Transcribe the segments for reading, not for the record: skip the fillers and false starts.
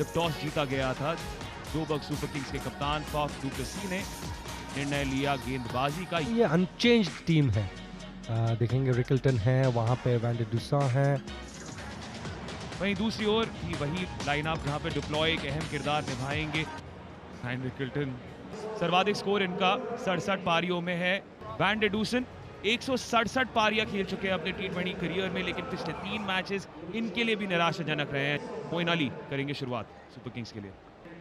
जब टॉस जीता गया था, जोबर्ग सुपर किंग्स के कप्तान फाफ डू प्लेसी ने निर्णय लिया गेंदबाजी का। ये अनचेंज्ड टीम है। देखेंगे रिकल्टन है, वहां पे वैन डे डुसा है। वहीं दूसरी ओर भी वही लाइनअप जहां पे डिप्लॉय एक अहम किरदार निभाएंगे। वैन रिकल्टन सर्वाधिक स्कोर इनका 67 पारियों में है। वैन डे डुसन 167 पारियां खेल चुके हैं अपने टी20 करियर में, लेकिन पिछले 3 मैचेस इनके लिए भी निराशाजनक रहे हैं। मोइन अली करेंगे शुरुआत सुपर किंग्स के लिए।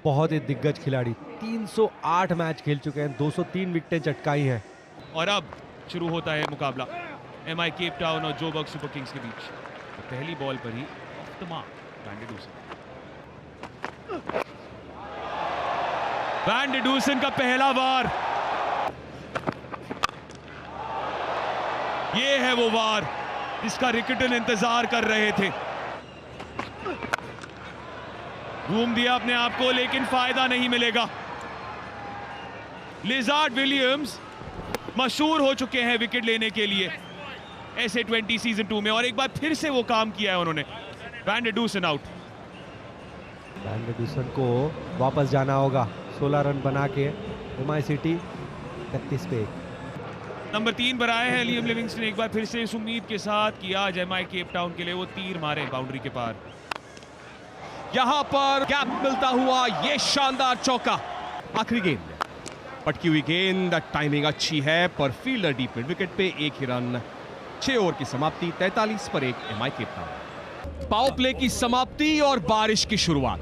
बहुत ही दिग्गज खिलाड़ी, 308 मैच खेल चुके हैं, 203 विकेटें चटकाई हैं। और अब शुरू होता है मुकाबला एमआई केप टाउन और जोबर्ग सुपर किंग्स के बीच। तो पहली बॉल पर ही off the mark van der Dussen. Van der Dussen का पहला वार, ये है वो वार जिसका रिकल्टन इंतजार कर रहे थे। घूम दिया अपने आप को, लेकिन फायदा नहीं मिलेगा। लिजार्ड विलियम्स मशहूर हो चुके हैं विकेट लेने के लिए SA20 सीजन 2 में, और एक बार फिर से वो काम किया है उन्होंने। Van der Dussen out. Van der Dussen को वापस जाना होगा 16 रन बना के। एमआई सिटी 31 पे 1। नंबर 3 पर आए हैं लियम लिविंगस्टन, एक बार फिर से इस उम्मीद के साथ कि आज एमआई केप टाउन के लिए वो तीर मारे बाउंड्री के पार। यहां पर गैप मिलता हुआ ये शानदार चौका। आखिरी गेंद पटकी हुई गेंद, टाइमिंग अच्छी है पर फील्डर डीप मिड विकेट पे, 1 ही रन। 6 ओवर की समाप्ति, 43 पर 1 MI Cape town. Power play की समाप्ति और बारिश की शुरुआत।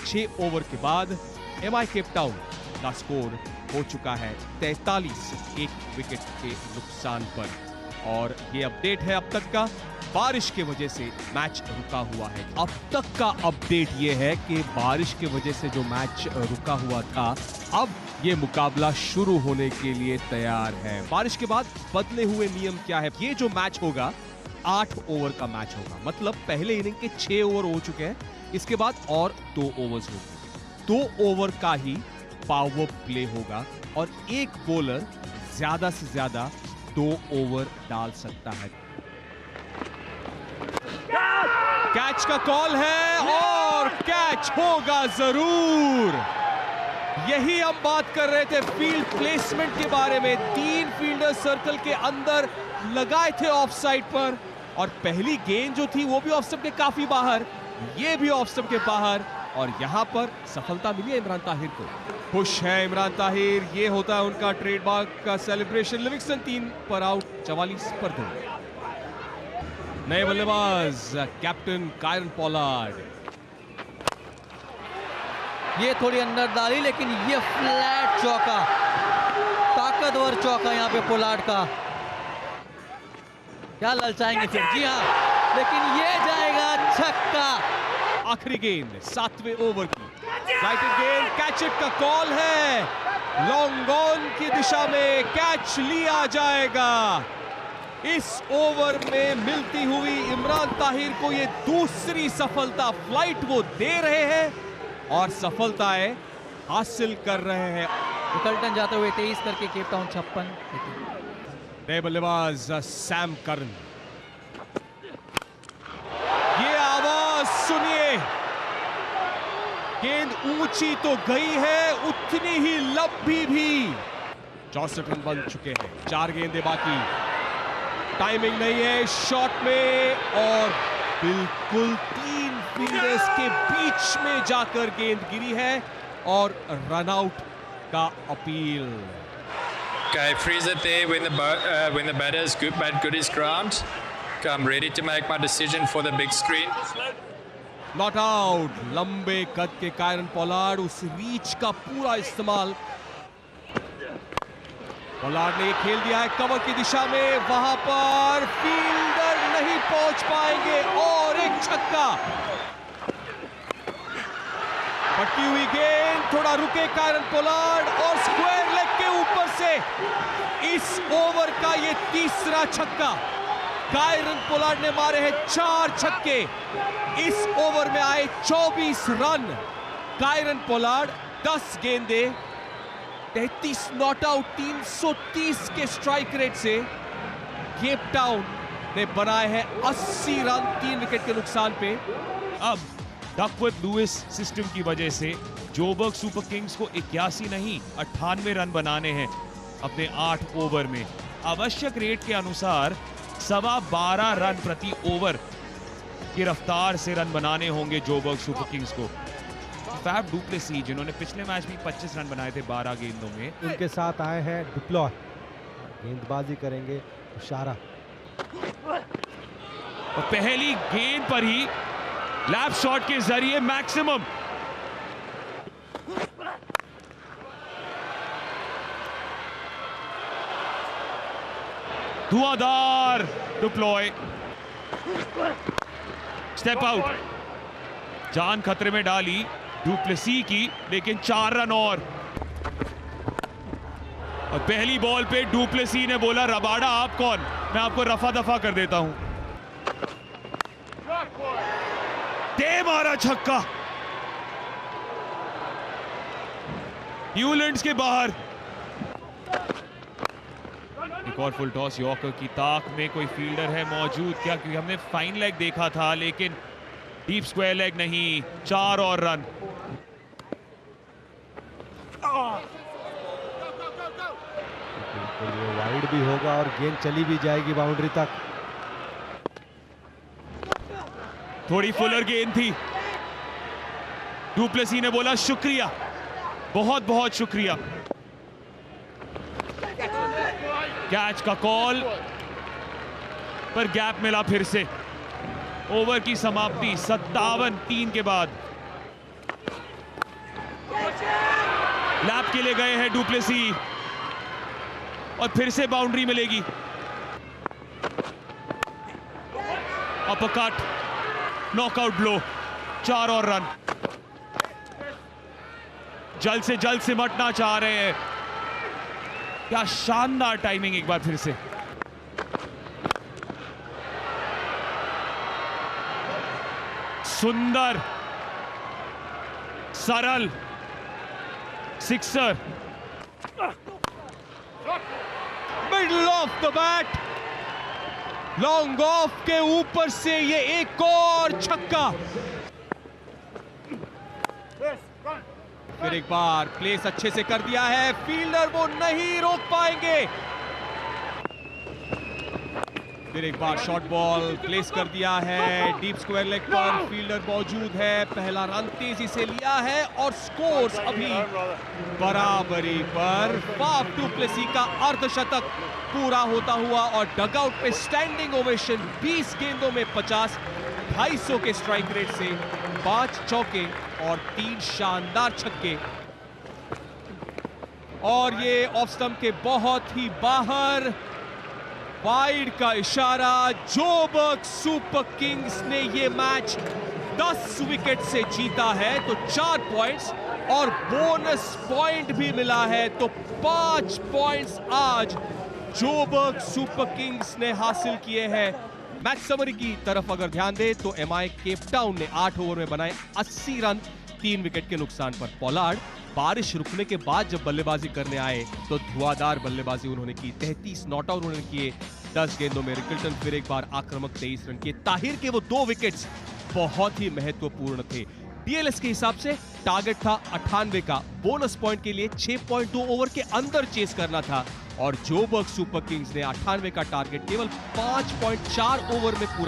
6 ओवर के बाद एमआई केप टाउन का स्कोर हो चुका है 43, 1 विकेट के नुकसान पर। और ये अपडेट है अब तक का। बारिश की वजह से मैच रुका हुआ है। अब तक का अपडेट ये है कि बारिश की वजह से जो मैच रुका हुआ था, अब ये मुकाबला शुरू होने के लिए तैयार है। बारिश के बाद बदले हुए नियम क्या है? ये जो मैच होगा 8 ओवर का मैच होगा, मतलब पहले इनिंग के 6 ओवर हो चुके हैं, इसके बाद और 2 ओवर्स होंगे। 2 ओवर का ही पावर प्ले होगा और एक बॉलर ज्यादा से ज्यादा 2 ओवर डाल सकता है। कैच का कॉल है और कैच होगा जरूर। यही हम बात कर रहे थे फील्ड प्लेसमेंट के बारे में। 3 फील्डर सर्कल के अंदर लगाए थे ऑफ साइड पर, और पहली गेंद जो थी वो भी ऑफ स्टंप के काफी बाहर, ये भी ऑफ स्टंप के बाहर, और यहां पर सफलता मिली है इमरान ताहिर को। खुश है इमरान ताहिर, ये होता है उनका ट्रेडमार्क का सेलिब्रेशन। लिविंगस्टन 3 पर आउट, 44 पर 2। नए बल्लेबाज कैप्टन कायरन पोलार्ड। ये थोड़ी अंदर डाली, लेकिन ये फ्लैट चौका, ताकतवर चौका यहाँ पे पोलार्ड का। क्या ललचाएंगे फिर? जी हाँ, लेकिन ये जाएगा छक्का। आखिरी गेंद 7वें ओवर की राइटेड गेंद, कैच इट का कॉल है। लॉन्ग ऑन की दिशा में कैच लिया जाएगा। इस ओवर में मिलती हुई इमरान ताहिर को ये दूसरी सफलता, फ्लाइट वो दे रहे हैं और सफलताएं हासिल कर रहे हैं। रिकल्टन जाते हुए 23 करके केप टाउन 56। नए बल्लेबाज सैम करन। ये आवाज सुनिए, गेंद ऊंची तो गई है, उतनी ही लंबी भी। 64 रन बन चुके हैं, 4 गेंदें बाकी। टाइमिंग नहीं है शॉट में, और बिल्कुल 3 फील्डर्स के बीच में जाकर गेंद गिरी है, और रन आउट का appeal. Okay, freeze it there when the batter's good is ground. Okay, I'm ready to make my decision for the big screen. Not out. लंबे कद के कायरन पोलार्ड, उस रीच का पूरा इस्तेमाल। पोलार्ड ने खेल दिया है कवर की दिशा में, वहां पर फील्डर नहीं पहुंच पाएंगे, और एक छक्का। पटकी हुई गेंद, थोड़ा रुके कायरन पोलार्ड, और स्क्वायर लेग के ऊपर से इस ओवर का ये तीसरा छक्का। कायरन पोलार्ड ने मारे हैं 4 छक्के। इस ओवर में आए 24 रन। कायरन पोलार्ड 10 गेंदे, 33 नॉट आउट, 330 के स्ट्राइक रेट से केप टाउन ने बनाए हैं 80 रन 3 विकेट के नुकसान पे। अब डकवर्थ लुइस सिस्टम की वजह से जोबर्ग सुपर किंग्स को 81 नहीं 98 रन बनाने हैं अपने 8 ओवर में। आवश्यक रेट के अनुसार 12.25 रन प्रति ओवर की रफ्तार से रन बनाने होंगे जोबर्ग सुपर किंग्स को। फैफ डु प्लेसिस जिन्होंने पिछले मैच में 25 रन बनाए थे 12 गेंदों में, उनके साथ आए हैं डुप्लॉय, गेंदबाजी करेंगे इशारा। और पहली गेंद पर ही लैप शॉट के जरिए मैक्सिमम। धुआंधार डुप्लॉय, स्टेप आउट, जान खतरे में डाली डु प्लेसिस की, लेकिन 4 रन और पहली बॉल पे डु प्लेसिस ने बोला रबाडा आप कौन, मैं आपको रफा दफा कर देता हूं। दे मारा छक्का, न्यूलैंड्स के बाहर। एक और फुल टॉस, यॉर्कर की ताक में कोई फील्डर है मौजूद क्या, क्योंकि हमने फाइन लेग देखा था लेकिन डीप स्क्वायर लेग नहीं। 4 और रन। ये वाइड भी होगा और गेंद चली भी जाएगी बाउंड्री तक। थोड़ी फुलर गेंद थी, डु प्लेसिस ने बोला शुक्रिया, बहुत बहुत शुक्रिया। कैच का कॉल पर गैप मिला फिर से। ओवर की समाप्ति 57-3 के बाद। लैप के लिए गए हैं डु प्लेसिस और फिर से बाउंड्री मिलेगी। अपरकट, नॉकआउट ब्लो, 4 और रन। जल्द से जल्द सिमटना चाह रहे हैं। क्या शानदार टाइमिंग एक बार फिर से। सुंदर सरल sixer, middle of the bat, long off के ऊपर से ये एक और छक्का। फिर एक बार प्लेस अच्छे से कर दिया है, फील्डर वो नहीं रोक पाएंगे। फिर एक बार शॉर्ट बॉल प्लेस कर दिया है डीप स्क्वायर लेग पर, फील्डर मौजूद है। पहला रन तेजी से लिया है और स्कोर्स अभी बराबरी पर। फाफ डु प्लेसिस का अर्धशतक पूरा होता हुआ और डगआउट पे स्टैंडिंग ओवेशन। 20 गेंदों में 50, 250 के स्ट्राइक रेट से 5 चौके और 3 शानदार छक्के। और ये ऑफ स्टंप के बहुत ही बाहर, वाइड का इशारा। जोबर्ग सुपर किंग्स ने ये मैच 10 विकेट से जीता है तो 4 पॉइंट्स और बोनस पॉइंट भी मिला है, तो 5 पॉइंट्स आज जोबर्ग सुपर किंग्स ने हासिल किए हैं। मैच समरी की तरफ अगर ध्यान दे तो एमआई केप टाउन ने 8 ओवर में बनाए 80 रन 3 विकेट के नुकसान पर। पोलार्ड बारिश रुकने के बाद जब बल्लेबाजी करने आए तो धुआंधार बल्लेबाजी उन्होंने की। 33 नॉट आउट उन्होंने किए 10 गेंदों में। रिकल्टन फिर एक बार आक्रामक 23 रन किए। ताहिर के वो 2 विकेट्स बहुत ही महत्वपूर्ण थे। डीएलएस के हिसाब से टारगेट था 98 का, बोनस पॉइंट के लिए 6.2 ओवर के अंदर चेस करना था और जोबर्ग सुपर किंग्स ने 98 का टारगेट केवल 5.4 ओवर में पूरा